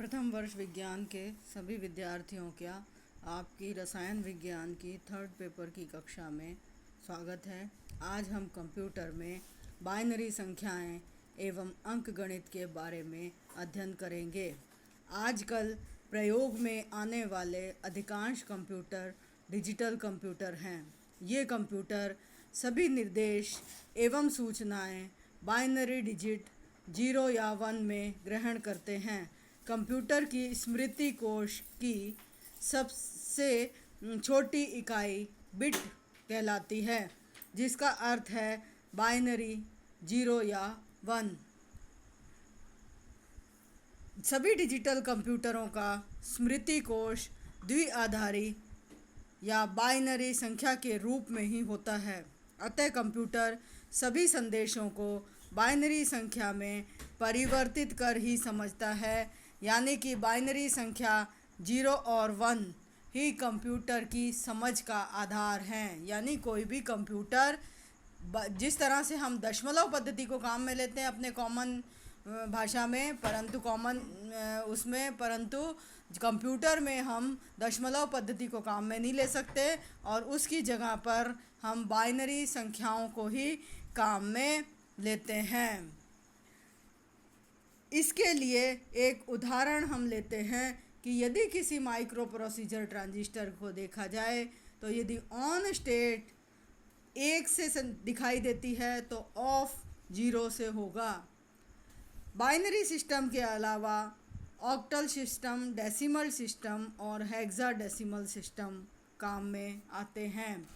प्रथम वर्ष विज्ञान के सभी विद्यार्थियों का आपकी रसायन विज्ञान की थर्ड पेपर की कक्षा में स्वागत है। आज हम कंप्यूटर में बाइनरी संख्याएं एवं अंकगणित के बारे में अध्ययन करेंगे। आजकल प्रयोग में आने वाले अधिकांश कंप्यूटर डिजिटल कंप्यूटर हैं। ये कंप्यूटर सभी निर्देश एवं सूचनाएं बाइनरी डिजिट 0 या 1 में ग्रहण करते हैं। कंप्यूटर की स्मृति कोश की सबसे छोटी इकाई बिट कहलाती है, जिसका अर्थ है बाइनरी 0 या 1। सभी डिजिटल कंप्यूटरों का स्मृति कोश द्विआधारी या बाइनरी संख्या के रूप में ही होता है। अतः कंप्यूटर सभी संदेशों को बाइनरी संख्या में परिवर्तित कर ही समझता है, यानी कि बाइनरी संख्या 0 और 1 ही कंप्यूटर की समझ का आधार हैं। यानी कोई भी कंप्यूटर जिस तरह से हम दशमलव पद्धति को काम में लेते हैं अपने कॉमन भाषा में, परंतु कंप्यूटर में हम दशमलव पद्धति को काम में नहीं ले सकते और उसकी जगह पर हम बाइनरी संख्याओं को ही काम में लेते हैं। इसके लिए एक उदाहरण हम लेते हैं कि यदि किसी माइक्रो प्रोसीजर ट्रांजिस्टर को देखा जाए तो यदि ऑन स्टेट 1 से दिखाई देती है तो ऑफ 0 से होगा। बाइनरी सिस्टम के अलावा ऑक्टल सिस्टम, डेसिमल सिस्टम और हेक्साडेसिमल सिस्टम काम में आते हैं।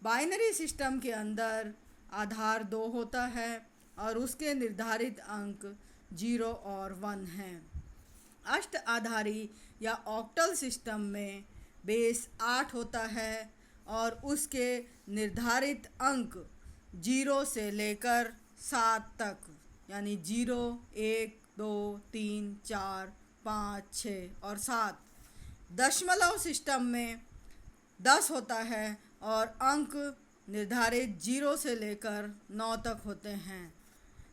बाइनरी सिस्टम के अंदर आधार 2 होता है और उसके निर्धारित अंक 0 और 1 हैं। अष्ट आधारी या ऑक्टल सिस्टम में बेस 8 होता है और उसके निर्धारित अंक 0 से लेकर 7 तक, यानी 0, 1, 2, 3, 4, 5, 6 और 7। दशमलव सिस्टम में 10 होता है और अंक निर्धारित 0 से लेकर 9 तक होते हैं।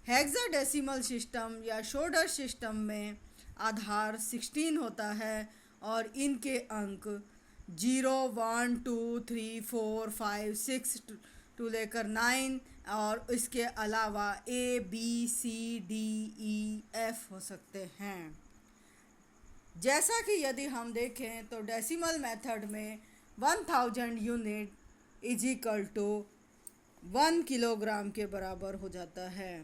हेक्साडेसिमल सिस्टम या षोडश सिस्टम में आधार 16 होता है और इनके अंक 0, 1, 2, 3, 4, 5, 6 टू लेकर 9 और इसके अलावा A, B, C, D, E, F हो सकते हैं। जैसा कि यदि हम देखें तो डेसिमल मेथड में 1000 unit is equal to 1 kilogram के बराबर हो जाता है,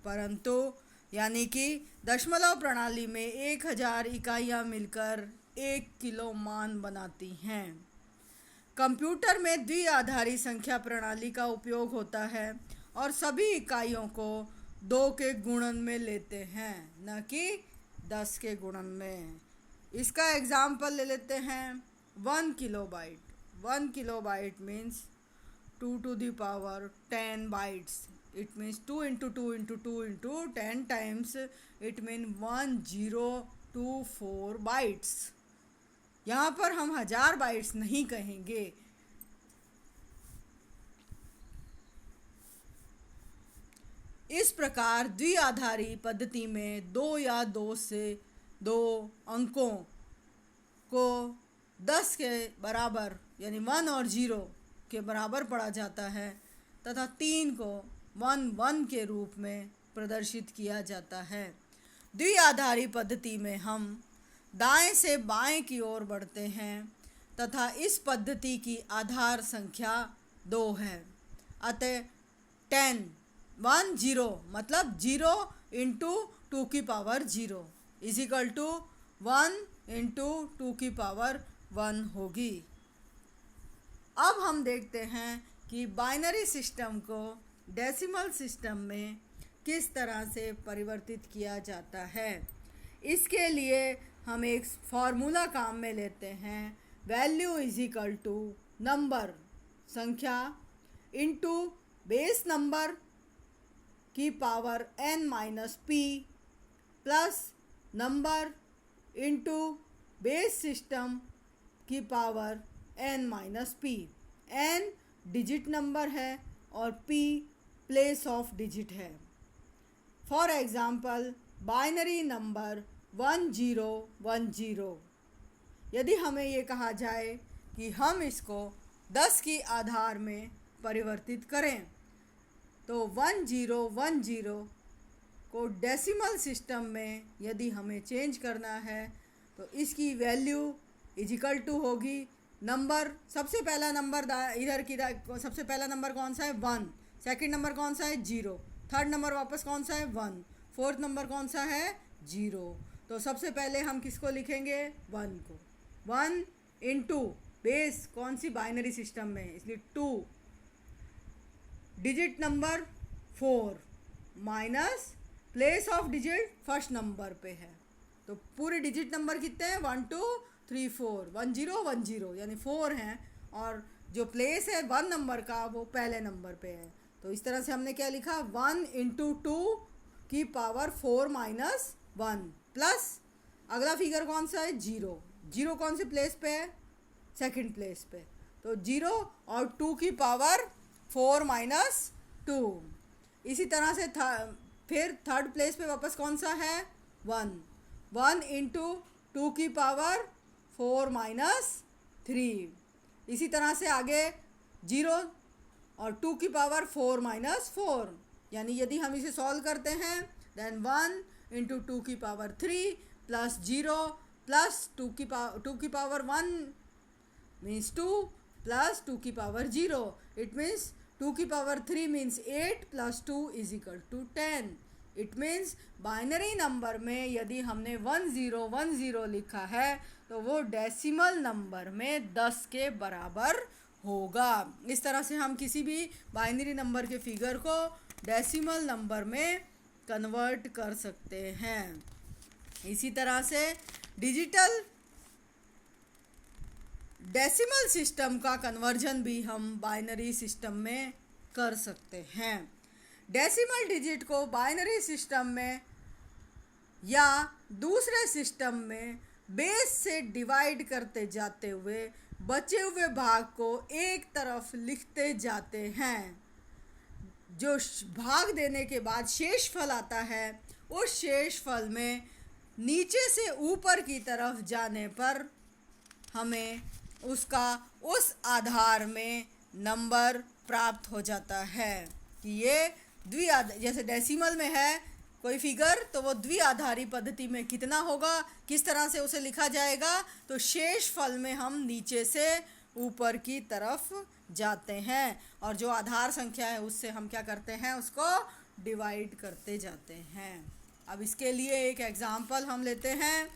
परंतु यानी कि दशमलव प्रणाली में 1000 इकाइयाँ मिलकर 1 किलो मान बनाती हैं। कंप्यूटर में द्विआधारी संख्या प्रणाली का उपयोग होता है और सभी इकाइयों को 2 के गुणन में लेते हैं, न कि 10 के गुणन में। इसका एग्जाम्पल ले लेते हैं 1 kilobyte. 1 kilobyte means 2 to the power 10 bytes. It means 2 into 2 into 2 into 10 times. It means 1024 bytes. यहाँ पर हम 1000 बाइट्स नहीं कहेंगे। इस प्रकार द्विआधारी पद्धति में 2 या 2 से 2 अंकों को 10 के बराबर यानी 1 और 0 के बराबर पढ़ा जाता है तथा 3 को 1 1 के रूप में प्रदर्शित किया जाता है। द्विआधारी पद्धति में हम दाएं से बाएं की ओर बढ़ते हैं तथा इस पद्धति की आधार संख्या 2 है। अतः 10 1 0 मतलब 0 इंटू 2 की power 0 is equal to 1 into 2 की पावर 1 होगी। अब हम देखते हैं कि बाइनरी सिस्टम को डेसिमल सिस्टम में किस तरह से परिवर्तित किया जाता है। इसके लिए हम एक फॉर्मूला काम में लेते हैं। Value is equal to number संख्या इंटू बेस नंबर की power n-p plus number into base system की power n-p। n digit number है और p प्लेस ऑफ डिजिट है। For example binary number 1010। यदि हमें ये कहा जाए कि हम इसको 10 की आधार में परिवर्तित करें, तो 1010 को डेसिमल सिस्टम में यदि हमें चेंज करना है तो इसकी वैल्यू इजिकल टू होगी नंबर, सबसे पहला नंबर इधर की सबसे पहला नंबर कौन सा है 1, सेकंड नंबर कौन सा है 0, थर्ड नंबर वापस कौन सा है 1, फोर्थ नंबर कौन सा है 0। तो सबसे पहले हम किसको लिखेंगे 1 को, 1 इंटू बेस कौन सी बाइनरी सिस्टम में, इसलिए 2 digit number 4 minus place of digit first number पे है, तो पूरे डिजिट नंबर कितने हैं 1 2 3 4, 1010 यानी 4 हैं, और जो प्लेस है 1 नंबर का वो पहले नंबर पे है। तो इस तरह से हमने क्या लिखा 1 इंटू 2 की पावर 4 माइनस 1 प्लस अगला फिगर कौन सा है 0, 0 कौन से प्लेस पे है सेकंड प्लेस पे, तो 0 और 2 की पावर 4 माइनस 2। इसी तरह से फिर थर्ड प्लेस पे वापस कौन सा है 1, 1 इंटू 2 की पावर 4 माइनस 3। इसी तरह से आगे 0 और 2 की पावर 4 माइनस 4, यानी यदि हम इसे सॉल्व करते हैं देन 1 इंटू 2 की पावर 3 प्लस 0 प्लस 2 की पावर 1 मीन्स 2 प्लस 2 की पावर 0, इट मीन्स 2 की power 3 means 8 plus 2 is equal to 10। It means binary number में यदि हमने 1010 लिखा है तो वो डेसिमल नंबर में 10 के बराबर होगा। इस तरह से हम किसी भी बाइनरी नंबर के फिगर को डेसिमल नंबर में कन्वर्ट कर सकते हैं। इसी तरह से डिजिटल डेसिमल सिस्टम का कन्वर्जन भी हम बाइनरी सिस्टम में कर सकते हैं। डेसिमल डिजिट को बाइनरी सिस्टम में या दूसरे सिस्टम में बेस से डिवाइड करते जाते हुए बचे हुए भाग को एक तरफ लिखते जाते हैं। जो भाग देने के बाद शेषफल आता है उस शेषफल में नीचे से ऊपर की तरफ जाने पर हमें उसका उस आधार में नंबर प्राप्त हो जाता है कि ये जैसे डेसिमल में है कोई फिगर तो वो द्विआधारी पद्धति में कितना होगा, किस तरह से उसे लिखा जाएगा, तो शेषफल में हम नीचे से ऊपर की तरफ जाते हैं और जो आधार संख्या है उससे हम क्या करते हैं उसको डिवाइड करते जाते हैं। अब इसके लिए एक एग्ज़ाम्पल हम लेते हैं।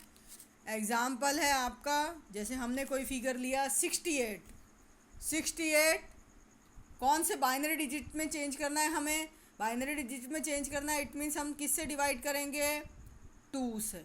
एग्ज़ाम्पल है आपका, जैसे हमने कोई फिगर लिया 68 कौन से बाइनरी डिजिट में चेंज करना है, हमें बाइनरी डिजिट में चेंज करना है। इट मीन्स हम किससे डिवाइड करेंगे 2 से।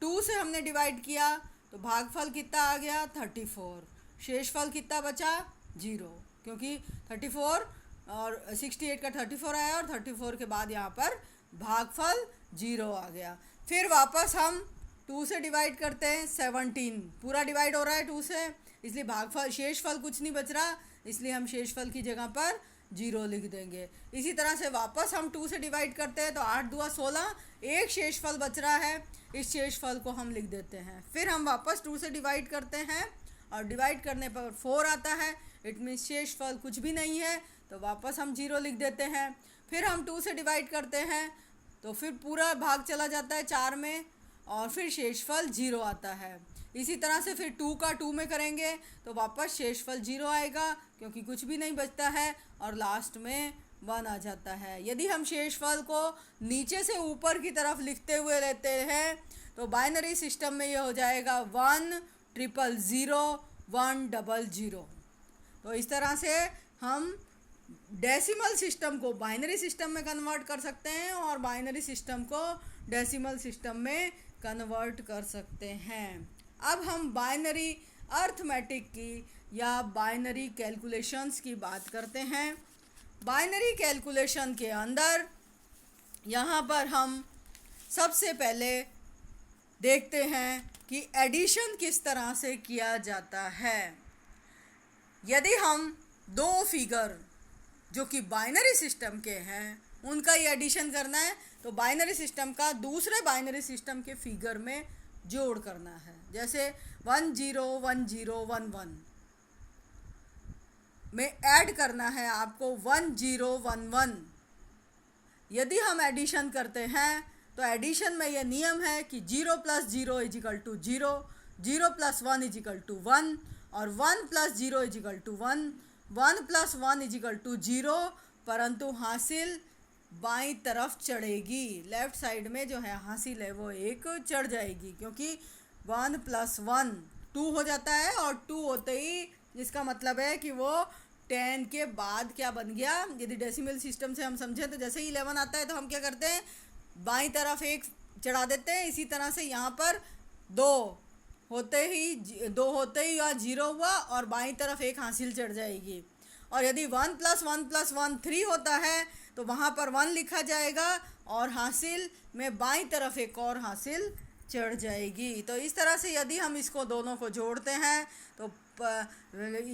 2 से हमने डिवाइड किया तो भागफल कितना आ गया 34, शेषफल कितना बचा 0, क्योंकि 34 और 68 का 34 आया और 34 के बाद यहाँ पर भागफल 0 आ गया। फिर वापस हम 2 से डिवाइड करते हैं 17, पूरा डिवाइड हो रहा है 2 से, इसलिए भागफल शेषफल कुछ नहीं बच रहा, इसलिए हम शेषफल की जगह पर 0 लिख देंगे। इसी तरह से वापस हम 2 से डिवाइड करते हैं तो 8 दूआ 16, एक शेषफल बच रहा है, इस शेषफल को हम लिख देते हैं। फिर हम वापस 2 से डिवाइड करते हैं और डिवाइड करने पर 4 आता है, इट मीन्स शेषफल कुछ भी नहीं है, तो वापस हम 0 लिख देते हैं। फिर हम 2 से डिवाइड करते हैं तो फिर पूरा भाग चला जाता है 4 में और फिर शेषफल 0 आता है। इसी तरह से फिर 2 का 2 में करेंगे तो वापस शेषफल 0 आएगा क्योंकि कुछ भी नहीं बचता है और लास्ट में 1 आ जाता है। यदि हम शेषफल को नीचे से ऊपर की तरफ लिखते हुए लेते हैं तो बाइनरी सिस्टम में ये हो जाएगा 1 000 1 00। तो इस तरह से हम डेसिमल सिस्टम को बाइनरी सिस्टम में कन्वर्ट कर सकते हैं और बाइनरी सिस्टम को डेसिमल सिस्टम में कन्वर्ट कर सकते हैं। अब हम बाइनरी अर्थमेटिक की या बाइनरी कैलकुलेशंस की बात करते हैं। बाइनरी कैलकुलेशन के अंदर यहाँ पर हम सबसे पहले देखते हैं कि एडिशन किस तरह से किया जाता है। यदि हम 2 फिगर जो कि बाइनरी सिस्टम के हैं उनका ये एडिशन करना है तो बाइनरी सिस्टम का दूसरे बाइनरी सिस्टम के फिगर में जोड़ करना है। जैसे 1 0 1 0 1 1 में ऐड करना है आपको 1 0 1 1। यदि हम एडिशन करते हैं तो एडिशन में यह नियम है कि 0 + 0 = 0, 0 + 1 = 1 और 1 + 0 = 1, 1 + 1 = 0, परंतु हासिल बाईं तरफ चढ़ेगी। लेफ़्ट साइड में जो है हासिल है वो एक चढ़ जाएगी, क्योंकि 1 + 1 2 हो जाता है और 2 होते ही इसका मतलब है कि वो 10 के बाद क्या बन गया। यदि डेसिमल सिस्टम से हम समझें तो जैसे ही 11 आता है तो हम क्या करते हैं, बाईं तरफ एक चढ़ा देते हैं। इसी तरह से यहाँ पर 2 होते ही या 0 हुआ और बाईं तरफ एक हासिल चढ़ जाएगी। और यदि 1 + 1 + 1 3 होता है तो वहाँ पर 1 लिखा जाएगा और हासिल में बाईं तरफ एक और हासिल चढ़ जाएगी। तो इस तरह से यदि हम इसको दोनों को जोड़ते हैं तो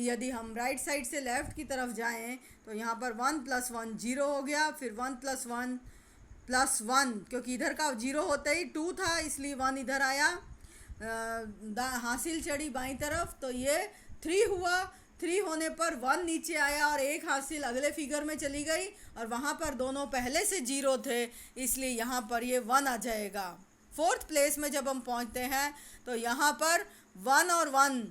यदि हम राइट साइड से लेफ़्ट की तरफ जाएं तो यहाँ पर 1 + 1 0 हो गया, फिर 1 + 1 + 1, क्योंकि इधर का 0 होते ही 2 था इसलिए 1 इधर आया, हासिल चढ़ी बाईं तरफ तो ये 3 हुआ। 3 होने पर 1 नीचे आया और एक हासिल अगले फिगर में चली गई और वहाँ पर दोनों पहले से 0 थे इसलिए यहाँ पर ये 1 आ जाएगा। 4th प्लेस में जब हम पहुँचते हैं तो यहाँ पर 1 और 1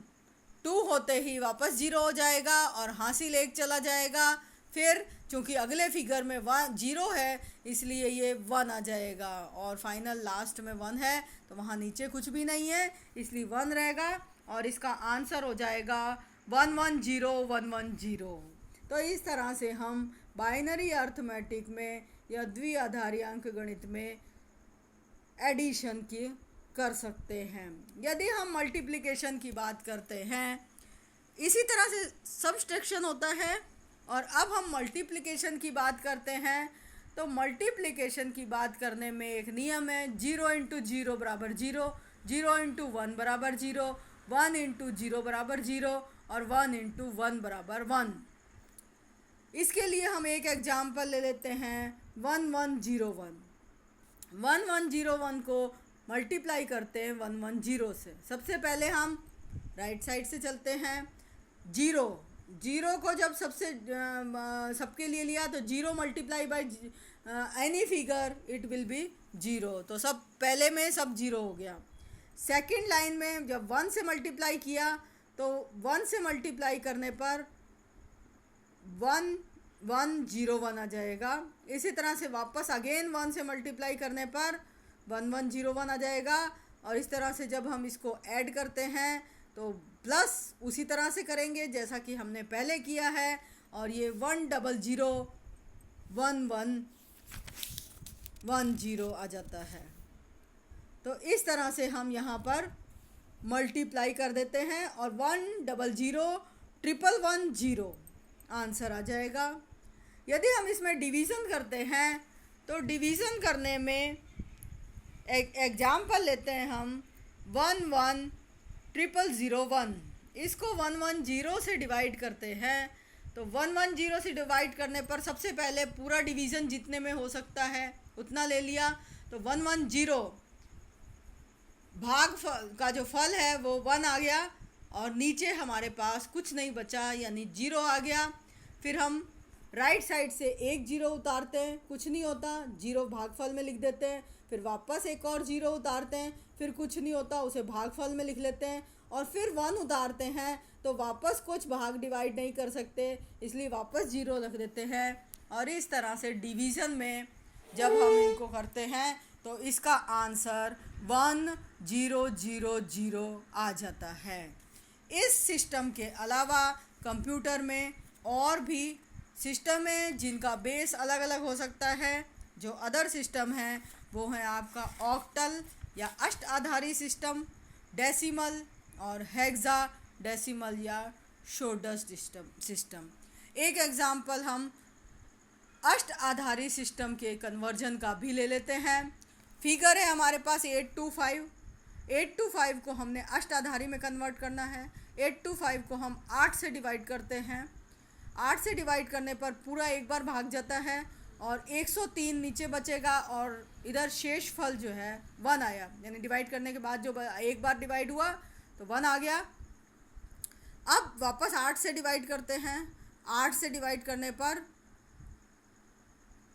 2 होते ही वापस 0 हो जाएगा और हासिल एक चला जाएगा। फिर चूँकि अगले फिगर में 0 है इसलिए ये 1 आ जाएगा और फाइनल लास्ट में 1 है तो वहाँ नीचे कुछ भी नहीं है इसलिए 1 रहेगा और इसका आंसर हो जाएगा 1 1 0 1 1 0। तो इस तरह से हम बाइनरी अर्थमेटिक में या द्विआधारी अंकगणित में एडिशन की कर सकते हैं। यदि हम मल्टीप्लिकेशन की बात करते हैं, इसी तरह से सब्सट्रैक्शन होता है। और अब हम मल्टीप्लिकेशन की बात करते हैं तो मल्टीप्लिकेशन की बात करने में एक नियम है, 0 × 0 = 0, 0 × 1 = 0, 1 × 0 = 0 और 1 × 1 = 1। इसके लिए हम एक एग्जाम्पल ले लेते हैं 1 1 0 1। 1 1 0 1 को मल्टीप्लाई करते हैं 1 1 0 से। सबसे पहले हम राइट साइड से चलते हैं। 0 को जब सबके लिए लिया तो 0 × any figure it will be 0, तो सब पहले में सब 0 हो गया। सेकंड लाइन में जब 1 से मल्टीप्लाई किया तो 1 से मल्टीप्लाई करने पर 1 1 0 1 आ जाएगा। इसी तरह से वापस अगेन 1 से मल्टीप्लाई करने पर 1 1 0 1 आ जाएगा। और इस तरह से जब हम इसको ऐड करते हैं तो प्लस उसी तरह से करेंगे जैसा कि हमने पहले किया है और ये 1 0 0 1 1 1 0 आ जाता है। तो इस तरह से हम यहाँ पर मल्टीप्लाई कर देते हैं और 1 0 0 1 1 0 आंसर आ जाएगा। यदि हम इसमें डिवीज़न करते हैं तो डिवीज़न करने में एक एग्जाम्पल लेते हैं हम 1 1 0 0 1। इसको 1 1 0 से डिवाइड करते हैं तो 1 1 0 से डिवाइड करने पर सबसे पहले पूरा डिवीज़न जितने में हो सकता है उतना ले लिया। तो 1 1 0 भाग का जो फल है वो 1 आ गया और नीचे हमारे पास कुछ नहीं बचा यानी 0 आ गया। फिर हम राइट साइड से एक 0 उतारते हैं, कुछ नहीं होता, 0 भागफल में लिख देते हैं। फिर वापस एक और 0 उतारते हैं, फिर कुछ नहीं होता, उसे भागफल में लिख लेते हैं। और फिर 1 उतारते हैं तो वापस कुछ भाग डिवाइड नहीं कर सकते इसलिए वापस 0 रख देते हैं। और इस तरह से डिवीज़न में जब हम इनको करते हैं तो इसका आंसर 1 0 0 0 आ जाता है। इस सिस्टम के अलावा कंप्यूटर में और भी सिस्टम है जिनका बेस अलग अलग हो सकता है। जो अदर सिस्टम है वो है आपका ऑक्टल या अष्ट आधारी सिस्टम, डेसिमल और हेक्सा डेसिमल या शोडस सिस्टम। एक एग्जाम्पल हम अष्ट आधारी सिस्टम के कन्वर्जन का भी ले लेते हैं। फिगर है हमारे पास 8 2 5। 8 2 5 को हमने अष्ट आधारी में कन्वर्ट करना है। 8 2 5 को हम 8 से डिवाइड करते हैं। 8 से डिवाइड करने पर पूरा एक बार भाग जाता है और 103 नीचे बचेगा और इधर शेषफल जो है 1 आया, यानी डिवाइड करने के बाद जो एक बार डिवाइड हुआ तो 1 आ गया। अब वापस 8 से डिवाइड करते हैं। 8 से डिवाइड करने पर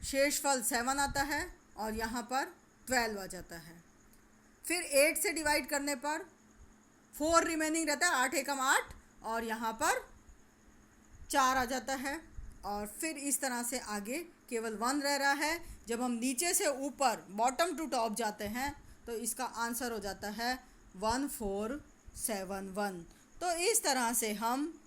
शेषफल 7 आता है और यहाँ पर 12 आ जाता है। फिर 8 से डिवाइड करने पर 4 रिमेनिंग रहता है, 8 एकम 8 और यहाँ पर 4 आ जाता है। और फिर इस तरह से आगे केवल 1 रह रहा है। जब हम नीचे से ऊपर बॉटम टू टॉप जाते हैं तो इसका आंसर हो जाता है 1471। तो इस तरह से हम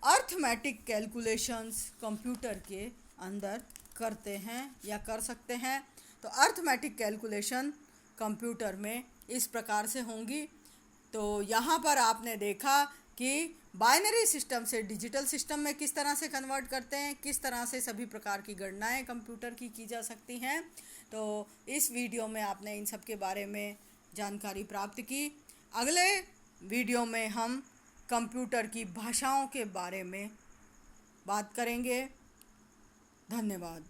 अर्थमेटिक कैलकुलेशंस कंप्यूटर के अंदर करते हैं या कर सकते हैं। तो अर्थमेटिक कैलकुलेशन कंप्यूटर में इस प्रकार से होंगी। तो यहाँ पर आपने देखा कि बाइनरी सिस्टम से डिजिटल सिस्टम में किस तरह से कन्वर्ट करते हैं, किस तरह से सभी प्रकार की गणनाएं कंप्यूटर की जा सकती हैं। तो इस वीडियो में आपने इन सब के बारे में जानकारी प्राप्त की। अगले वीडियो में हम कंप्यूटर की भाषाओं के बारे में बात करेंगे। धन्यवाद।